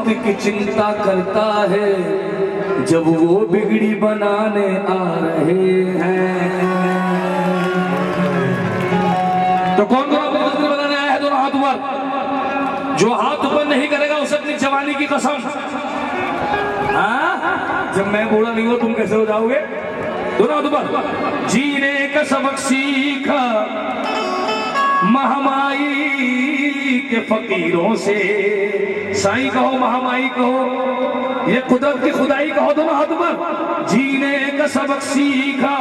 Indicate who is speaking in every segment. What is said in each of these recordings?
Speaker 1: वक्त की चिंता करता है जब वो बिगड़ी बनाने आ रहे हैं। तो कौन बिगड़ी बनाने आया है? दोनों हाथ ऊपर। जो हाथ ऊपर नहीं करेगा उसे अपनी जवानी की कसम। हाँ, जब मैं बूढ़ा नहीं हुआ तुम कैसे हो जाओगे? दोनों हाथ ऊपर। जीने का सबक सीखा महामाई के फकीरों से। साईं कहो, महामाई कहो, ये कुदरत की खुदाई कहो। दोनों हाथ ऊपर। जीने का सबक सीखा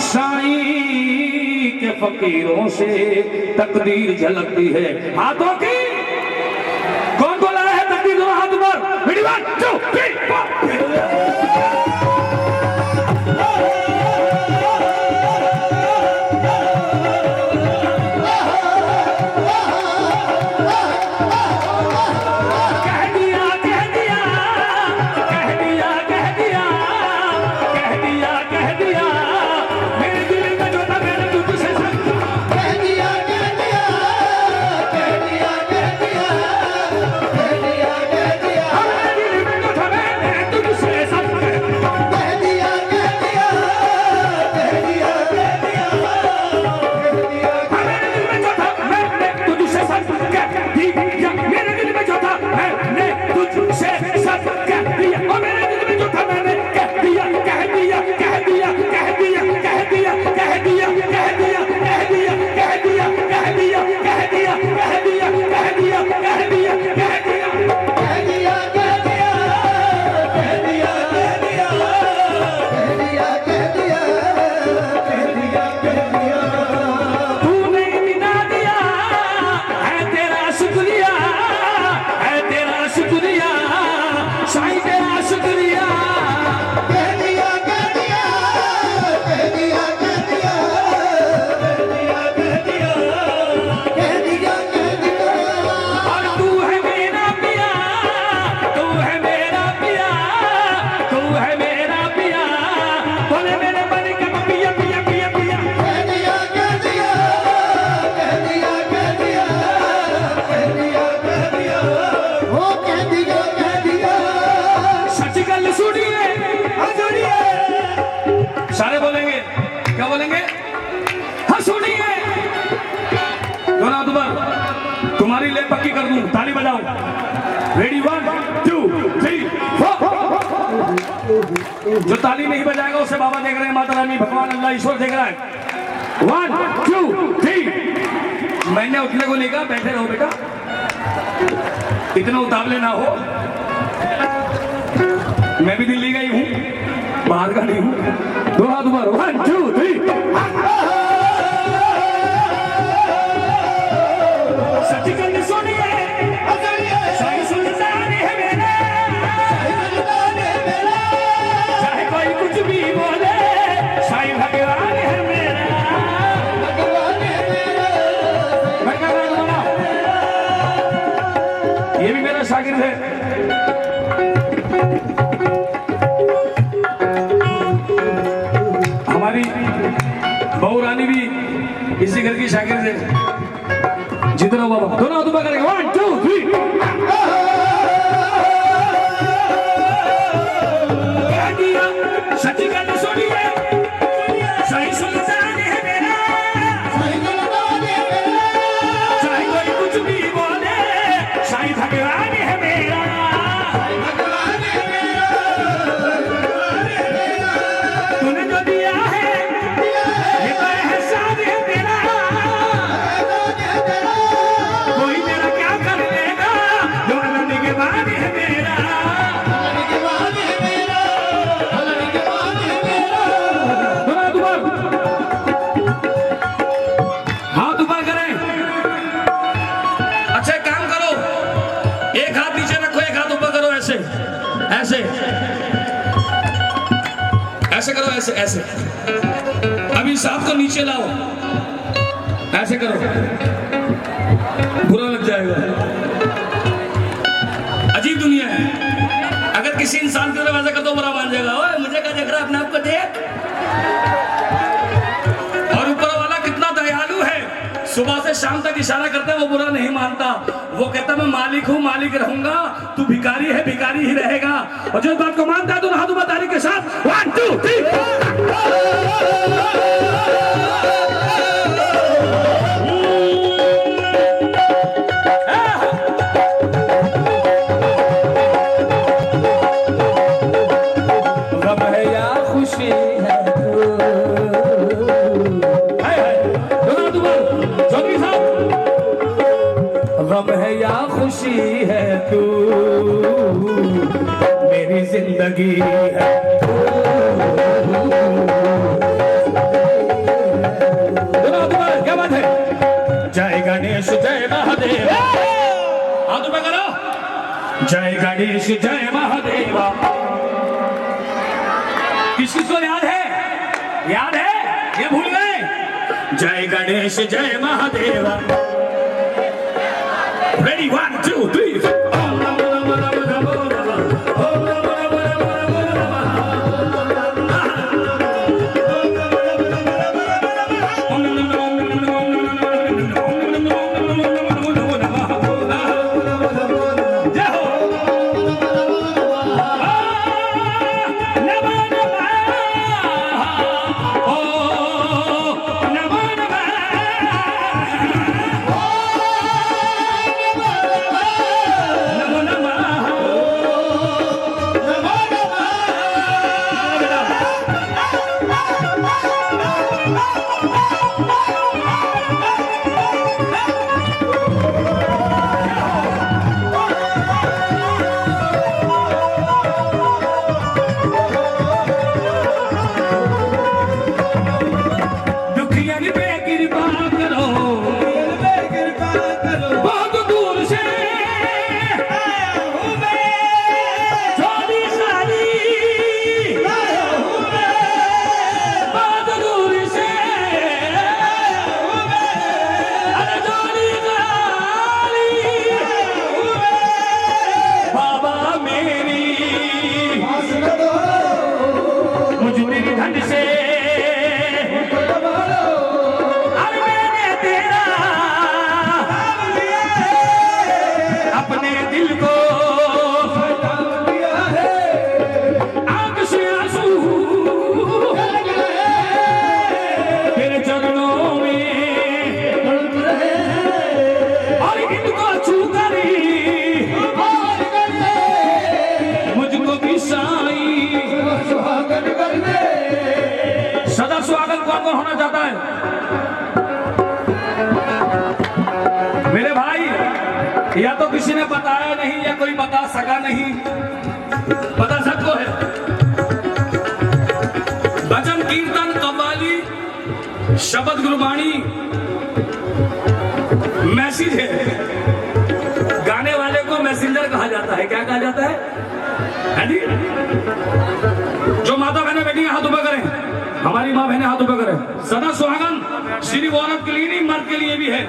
Speaker 1: साईं के फकीरों से, तकदीर झलकती है हाथों की। कौन बोला है तकदीर? दोनों हाथ ऊपर। 1 2 3 4। सारे बोलेंगे, क्या बोलेंगे? हाँ सुनिए। दोनों हाथ ऊपर। तुम्हारी ले पक्की कर दूं, ताली बजाओ। रेडी 1 2 3 4। जो ताली नहीं बजाएगा उसे बाबा देख रहे हैं, माता रानी, भगवान, अल्लाह, ईश्वर देख रहा है। 1 2 3। मैंने उठने को नहीं कहा, बैठे रहो बेटा, इतना उतावले ना हो। मैं भी दिल्ली का ही हूं, बाहर का नहीं हूं। दो हाथ ऊपर। 1 2 3। सच्चिदानंद सुनिए, साईं सुल्तान है मेरा, चाहे कोई कुछ भी बोले, साईं भगवान है मेरा। ये भी मेरा शागिर्द है। बहू रानी भी इसी घर की शागिर्द है। जितना बाबा। दोनों हाथ ऊपर करेंगे। 1 2 3। सच्चिदानंद सुनिए, साईं सुल्तान है मेरा, चाहे कोई कुछ भी बोले, साईं भगवान है मेरा। तूने जो दिया है कोई मेरा क्या कर लेगा, जो अल्लाह के बाद है मेरा। हाथ ऊपर करें। अच्छा एक काम करो, एक हाथ नीचे रखो, एक हाथ ऊपर करो। ऐसे ऐसे ऐसे करो, ऐसे ऐसे। अभी सांप को नीचे लाओ, ऐसे करो, बुरा लग जाएगा। अजीब दुनिया है। अगर किसी इंसान की तरफ ऐसा कर दो, बुरा मान जाएगा। ओए मुझे क्या देख रहा है, अपने आप को देख। और ऊपर वाला कितना दयालु है, सुबह से शाम तक इशारा करते हैं, वो बुरा नहीं मानता। वो कहता मैं मालिक हूँ, मालिक रहूंगा, तू भिखारी है, भिखारी ही रहेगा। और जो इस बात को मानता है तो हाथ ऊपर ताली के साथ 1 2 3 गम है या खुशी है गम है या खुशी है तू, मेरी जिंदगी है क्या बात है। जय गणेश जय महादेव, हाथ ऊपर करो। जय गणेश जय महादेवा। किस किस को याद है? याद है? ये भूल गए? जय गणेश जय महादेवा। Ready 1 2 3 ओम नमो नमो नमो नमो नमः, ओम नमो नमो नमो नमो नमः, ओम नमो नमो नमो नमो नमः। जय हो नमो नमः, ओ नमो नमः। सदा सुहागन कौन होना चाहता है मेरे भाई? या तो किसी ने बताया नहीं या कोई बता सका नहीं, पता सबको है। भजन कीर्तन कव्वाली शब्द गुरबाणी मैसेज है। गाने वाले को मैसेंजर कहा जाता है। क्या कहा जाता है जी? जो माता बहने बैठी हाथ ऊपर करें, हमारी माँ बहने हाथ ऊपर करें। सदा सुहागन सिर्फ औरत के लिए नहीं, मर्द के लिए भी है।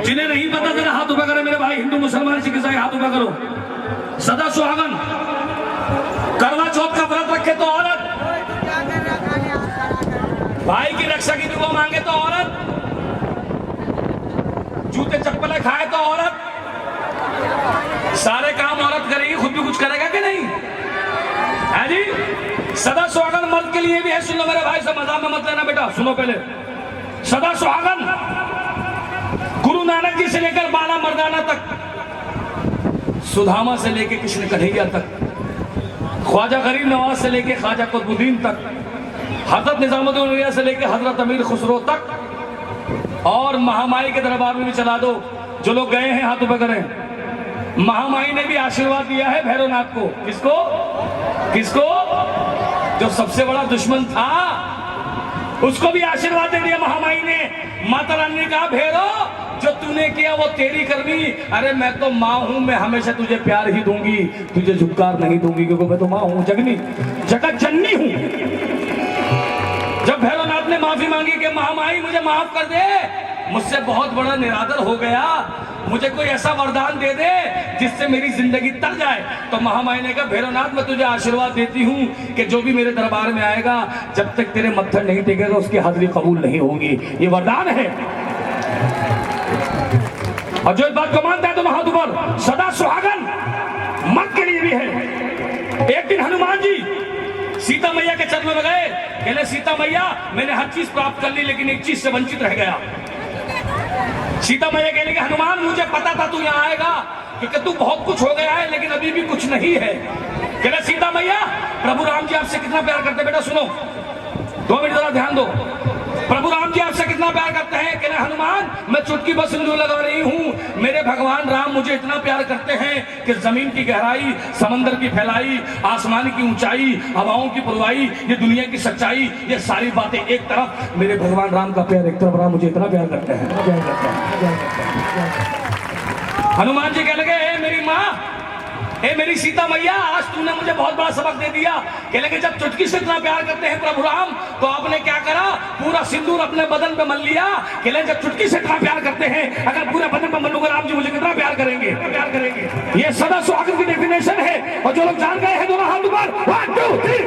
Speaker 1: जिन्हें नहीं पता जरा हाथ ऊपर करें मेरे भाई। हिंदू मुसलमान सिख ईसाई हाथ ऊपर करो। सदा सुहागन करवा चौथ का व्रत रखे तो औरत, भाई की रक्षा की दुआ मांगे तो औरत, जूते चप्पलें खाए तो औरत, सारे काम औरत करेगी, खुद भी कुछ करेगा कि नहीं है जी? सदा सुहागन मर्द के लिए भी है। सुन लो मेरे भाई, सब मजाक में मत लेना बेटा, सुनो पहले। सदा सुहागन गुरु नानक जी से लेकर बाला मर्दाना तक, सुदामा से लेकर कृष्ण कन्हैया तक, ख्वाजा गरीब नवाज से लेकर ख्वाजा कुतुबुद्दीन तक, हजरत निजामुद्दीन औलिया से लेकर हजरत अमीर खुसरो तक, और महामाई के दरबार में भी चला दो। जो लोग गए हैं हाथ ऊपर करें। महामाई ने भी आशीर्वाद दिया है भैरवनाथ को। किसको? किसको? जो सबसे बड़ा दुश्मन था उसको भी आशीर्वाद दे दिया महामाई ने। माता रानी ने कहा भैरव जो तूने किया वो तेरी करनी। अरे मैं तो माँ हूं, मैं हमेशा तुझे प्यार ही दूंगी, तुझे झुकार नहीं दूंगी, क्योंकि मैं तो माँ हूं, जगनी जगत जननी हूं। जब भैरवनाथ ने माफी मांगी कि महामाई मुझे माफ कर दे, मुझसे बहुत बड़ा निरादर हो गया, मुझे कोई ऐसा वरदान दे दे जिससे मेरी जिंदगी तर जाए। तो महामाई ने कहा भैरवनाथ मैं तुझे आशीर्वाद देती हूँ कि जो भी मेरे दरबार में आएगा, जब तक तेरे मत्थर नहीं टेकेगा उसकी हाजिरी कबूल नहीं होगी। ये वरदान है। और जो इस बात को मानता है दोनों हाथ ऊपर, सदा सुहागन मर्द के लिए भी है। एक दिन हनुमान जी सीता मैया के चरणों में गए, कहले सीता मैया मैंने हर चीज प्राप्त कर ली लेकिन एक चीज से वंचित रह गया। सीता मैया कहने के हनुमान मुझे पता था तू यहाँ आएगा क्योंकि तू बहुत कुछ हो गया है लेकिन अभी भी कुछ नहीं है। कहले सीता मैया प्रभु राम जी आपसे कितना प्यार करते हैं। बेटा सुनो 2 मिनट जरा ध्यान दो। प्रभु राम जी आपसे कितना प्यार करते हैं। कहले हनुमान मैं चुटकी बस सिंदूर लगा रही हूँ, मेरे भगवान राम मुझे इतना प्यार करते हैं कि जमीन की गहराई, समंदर की फैलाई, आसमान की ऊंचाई, हवाओं की पुरवाई, ये दुनिया की सच्चाई, ये सारी बातें एक तरफ, मेरे भगवान राम का प्यार एक तरफ, राम मुझे इतना प्यार करते हैं। हनुमान जी कह लगे मेरी माँ, मेरी सीता मैया आज तूने मुझे बहुत बड़ा सबक दे दिया। कह लगे जब चुटकी से इतना प्यार करते हैं प्रभु राम तो आपने क्या करा, पूरा सिंदूर अपने बदन पे मल लिया। कह लगे जब चुटकी से इतना प्यार करते हैं अगर पूरे बदन पे मलूंगा राम जी मुझे कितना प्यार करेंगे। ये सदा सुहागन की डेफिनेशन है। और जो लोग जान गए हैं दोनों हाथ ऊपर, 1 2 3।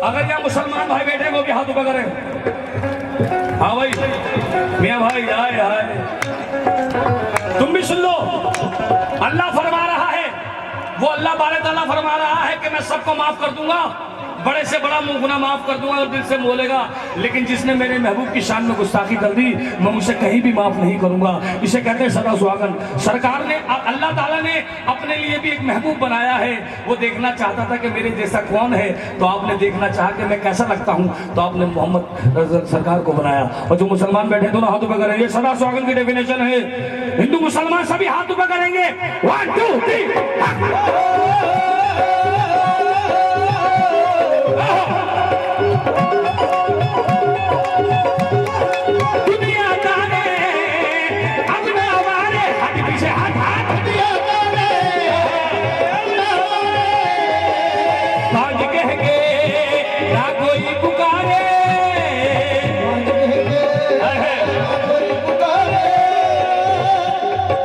Speaker 1: अगर यहाँ मुसलमान भाई बैठे वो भी हाथ ऊपर करें। हाँ भाई मियाँ भाई आए आए, तुम भी सुन लो। अल्लाह फरमा रहा है, वो अल्लाह बारे ताला फरमा रहा है कि मैं सबको माफ कर दूंगा, बड़े से बड़ा गुनाह माफ कर दूंगा और दिल से बोलेगा, लेकिन जिसने मेरे महबूब की शान में गुस्ताखी कर दी मैं उसे कहीं भी माफ नहीं करूंगा। इसे कहते हैं सदा सुहागन। सरकार ने, अल्लाह ताला ने अपने लिए भी एक महबूब बनाया है। वो देखना चाहता था कि मेरे जैसा कौन है, तो आपने देखना चाहा कि मैं कैसा लगता हूं, तो आपने मोहम्मद सरकार को बनाया। और जो मुसलमान बैठे दोनों हाथ ऊपर करेंगे, सदा सुहागन की डेफिनेशन है। हिंदू मुसलमान सभी हाथ ऊपर करेंगे। 1 2 3।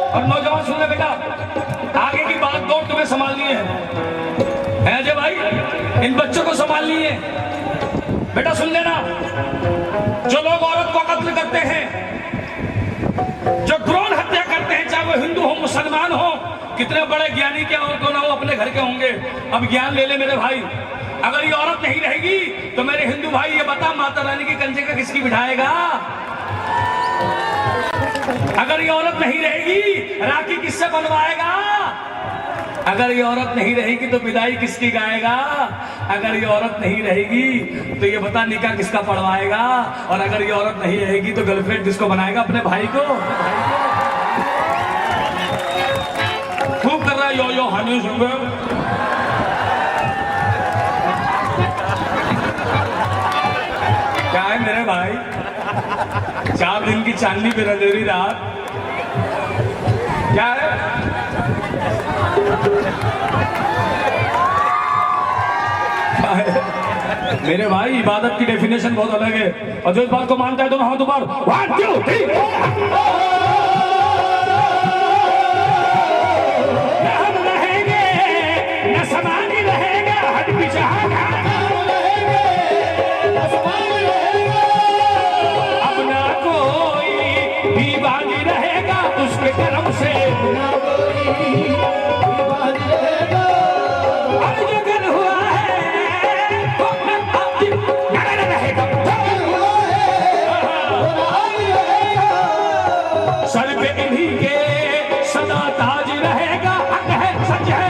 Speaker 1: और नौजवान सुन ले बेटा, आगे की बात दो तुम्हें संभालनी है अजय भाई, इन बच्चों को संभालनी है। बेटा सुन लेना, जो लोग औरत को कत्ल करते हैं, जो भ्रूण हत्या करते हैं, चाहे वो हिंदू हो मुसलमान हो, कितने बड़े ज्ञानी के और क्यों ना हो अपने घर के होंगे। अब ज्ञान ले ले मेरे भाई, अगर ये औरत नहीं रहेगी तो मेरे हिंदू भाई ये बता माता रानी की कंजे का किसकी बिठाएगा। अगर ये औरत नहीं रहेगी राखी किससे बनवाएगा। अगर ये औरत नहीं रहेगी तो विदाई किसकी गाएगा। अगर ये औरत नहीं रहेगी तो ये बता निकाह किसका पढ़वाएगा। और अगर ये औरत नहीं रहेगी तो गर्लफ्रेंड किसको बनाएगा, अपने भाई को। खूब कर रहा है यो यो हनी सुन। क्या है मेरे भाई, 4 दिन की चांदनी पे अंधेरी रात, क्या है? मेरे भाई इबादत की डेफिनेशन बहुत अलग है। और जो इस बात को मानता है दोनों हाथ ऊपर, 1 2 3। न हम रहेंगे न समानी रहेगा, हट पीछे अब ना कोई भी बागी रहेगा उसके कर्म से, सर पे इन्हीं के सदा ताज रहेगा। हक है सच है,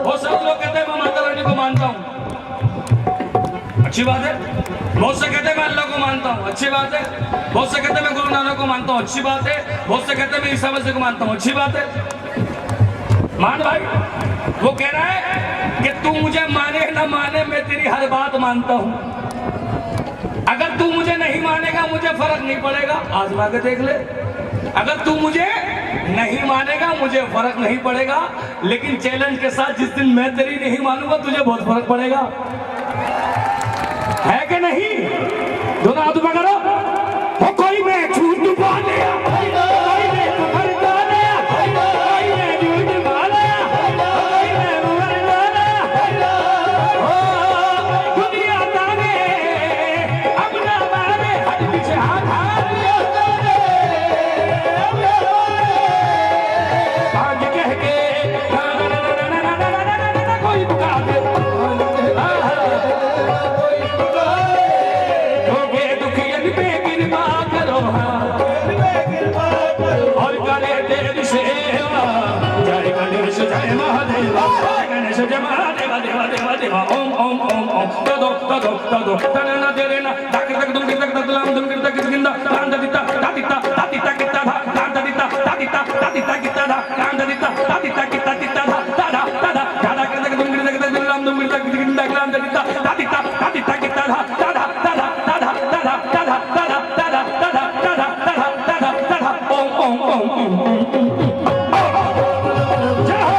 Speaker 1: बहुत सारे लोग कहते हैं मैं माता रानी को मानता हूँ, अच्छी बात है। बहुत से कहते हैं मैं अल्लाह को मानता हूँ, अच्छी बात है। बहुत से कहते हैं मैं गुरु नानक को मानता हूँ, अच्छी बात है। बहुत से कहते हैं मैं ईसा मसीह को मानता हूँ, अच्छी बात है। मान भाई, वो कह रहा है कि तू मुझे माने ना माने मैं तेरी हर बात मानता हूँ। अगर तू मुझे नहीं मानेगा मुझे फर्क नहीं पड़ेगा, आजमा के देख ले। अगर तू मुझे नहीं मानेगा मुझे फर्क नहीं पड़ेगा, लेकिन चैलेंज के साथ जिस दिन मैं तेरी नहीं मानूंगा तुझे बहुत फर्क पड़ेगा, है कि नहीं? दोनों हाथ ऊपर करो। कोई मैं झूठ बोले, कोई मैं खबर बोले, जय महादेव जय गणेश जय महादेव देवा देवा देवा ओम ओम ओम ओम तदो तदो तदो तनना तेरेना तक तक दुम तक तक लाम दुम तक किंदा लाम दिता तातिता तातिता किता धा लाम दिता तातिता तातिता किता धा लाम दिता तातिता किता किता धा दादा दादा दादा तक दुम तक लाम दुम तक किंदा लाम दिता तातिता तातिता किता धा दादा दादा दादा दादा दादा दादा दादा दादा दादा दादा दादा ओम ओम ओम जय हो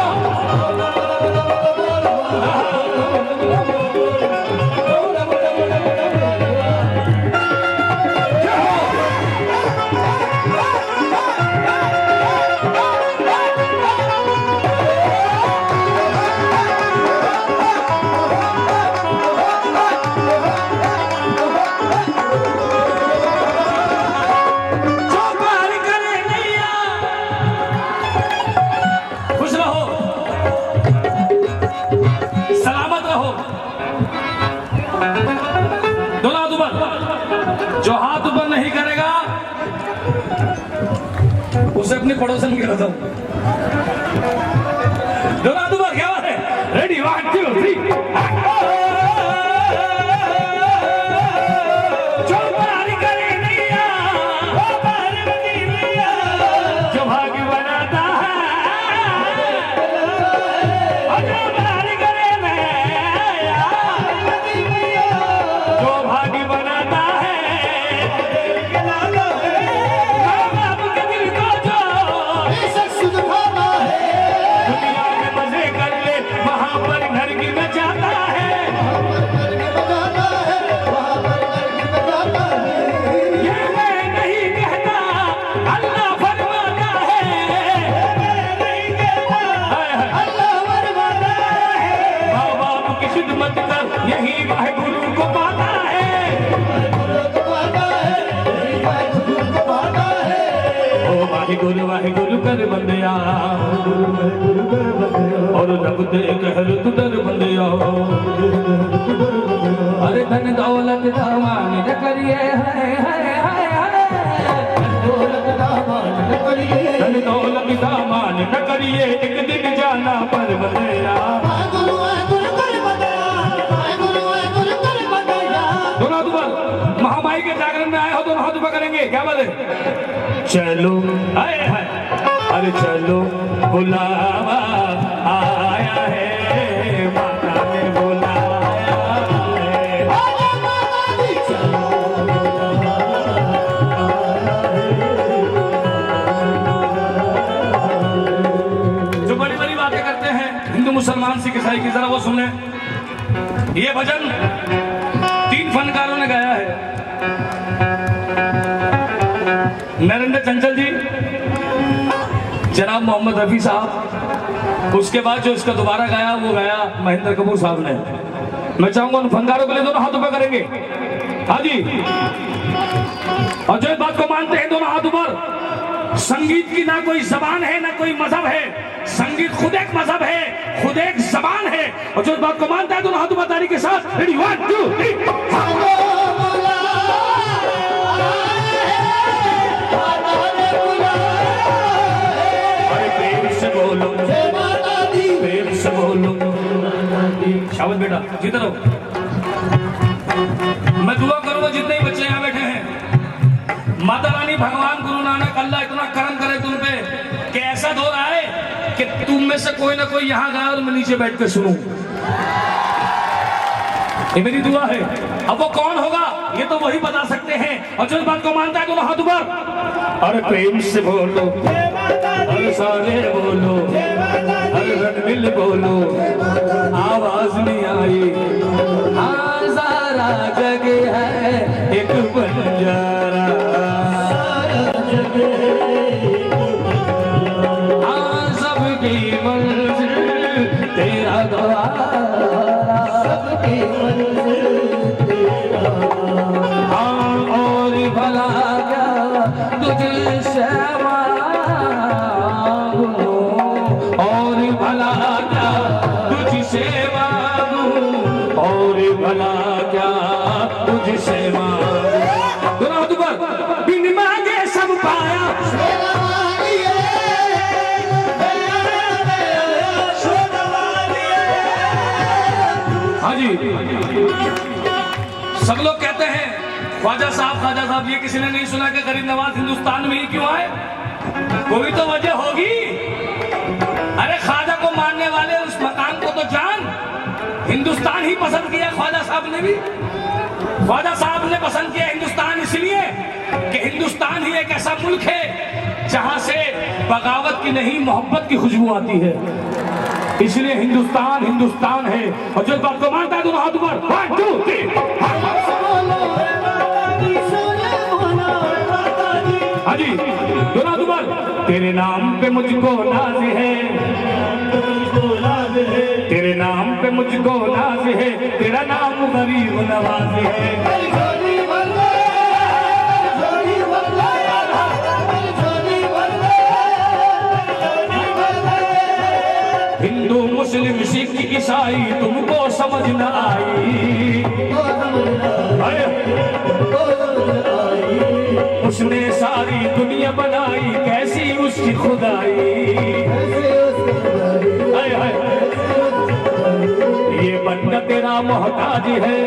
Speaker 1: उसे अपने पड़ोसन के बताओ दोनों हाथ ऊपर क्या बात है रेडी 1 2 3 चौपारी करे नैया पार्वती मैया जो भाग्य बनाता है चौपारी करे नैया पार्वती मैया जो भाग्य बनाता है यही वाहेगुरु को पाता है ओ वाहेगुरु वाहेगुरु कर बंदिया और रब दे कहर तू डर बंदिया अरे धन दौलत दामान न करिए हाय हाय हाय धन दौलत दामान न करिए एक दिन जाना पर बंदिया महामाई के जागरण में आए हो दोनों हाथ ऊपर करेंगे क्या बात है चलो आए है अरे चलो बुलावा आया है माता ने बुलाया है जो बड़ी बड़ी बातें करते हैं हिंदू मुसलमान सिख ईसाई की जरा वो सुने ये भजन 3 फनकारों ने गाया है नरेंद्र चंचल जी जनाब मोहम्मद रफी साहब उसके बाद जो इसका दोबारा गाया वो गाया महेंद्र कपूर साहब ने मैं चाहूंगा उन फनकारों के लिए दोनों हाथ ऊपर करेंगे हाँ जी और जो इस बात को मानते हैं दोनों हाथ ऊपर संगीत की ना कोई जबान है ना कोई मजहब है संगीत खुद एक मजहब है खुद एक जबान है और जो इस बात को मानता है दोनों हाथ ऊपर ताली के साथ रेडी 1 2 3 बोलो प्रेम से बोलो शाबाश बेटा जीते रहो मैं दुआ करूंगा जितने ही बच्चे यहाँ बैठे हैं माता रानी भगवान गुरु नानक अल्लाह इतना करम करे तुम पे कि ऐसा दौर आए कि तुम में से कोई ना कोई यहाँ गया और मैं नीचे बैठ कर सुनूं ये मेरी दुआ है अब वो कौन होगा ये तो वही बता सकते हैं और जो इस बात को मानता है दोनों हाथ ऊपर अरे प्रेम से बोलो अरे सारे बोलो अरे रणबिल बोलो आवाज नहीं आई हाँ सारा जग है एक बंजारा हाँ सबकी मंजिल तेरा द्वारा सबकी मंजिल तेरा हाँ और भला क्या तुझसे और भला क्या तुझसे मांगूं और भला क्या तुझसे मांगूं दोनों हाथ ऊपर बिन मांगे सब पाया जी। सब लोग कहते हैं ख्वाजा साहब, ये किसी ने नहीं सुना कि गरीब नवाज हिंदुस्तान में ही क्यों आए? कोई तो वजह होगी। अरे ख्वाजा को मानने वाले उस मकाम को तो जान, हिंदुस्तान ही पसंद किया ख्वाजा साहब ने भी। ख्वाजा साहब ने पसंद किया हिंदुस्तान इसलिए कि हिंदुस्तान ही एक ऐसा मुल्क है जहां से बगावत की नहीं मोहब्बत की खुशबू आती है, इसलिए हिंदुस्तान हिंदुस्तान है। और जो बात को मानता है दोनों हाथ ऊपर, 1 2 3। हाँ जी, दोनों हाथ ऊपर। तेरे नाम पे मुझको नाज है, तेरे नाम पे मुझको नाज है, तेरा नाम गरीब नवाज है। हिंदू मुस्लिम सिख ईसाई तुमको समझ न आई, उसने सारी दुनिया बनाई कैसी उसकी खुदाई। ये बंदा तेरा मोहताज है,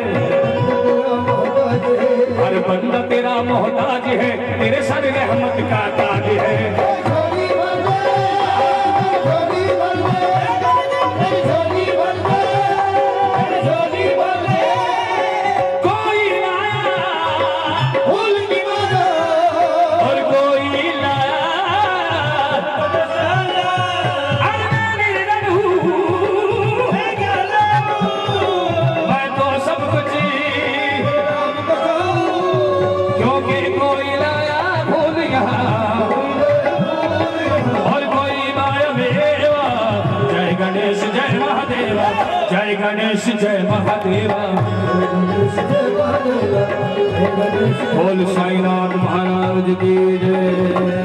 Speaker 1: हर बंदा तेरा मोहताज है, तेरे सर रहमत का ताज है। जय गणेश जय महादेवा, बोल साईनाथ महाराज की जय।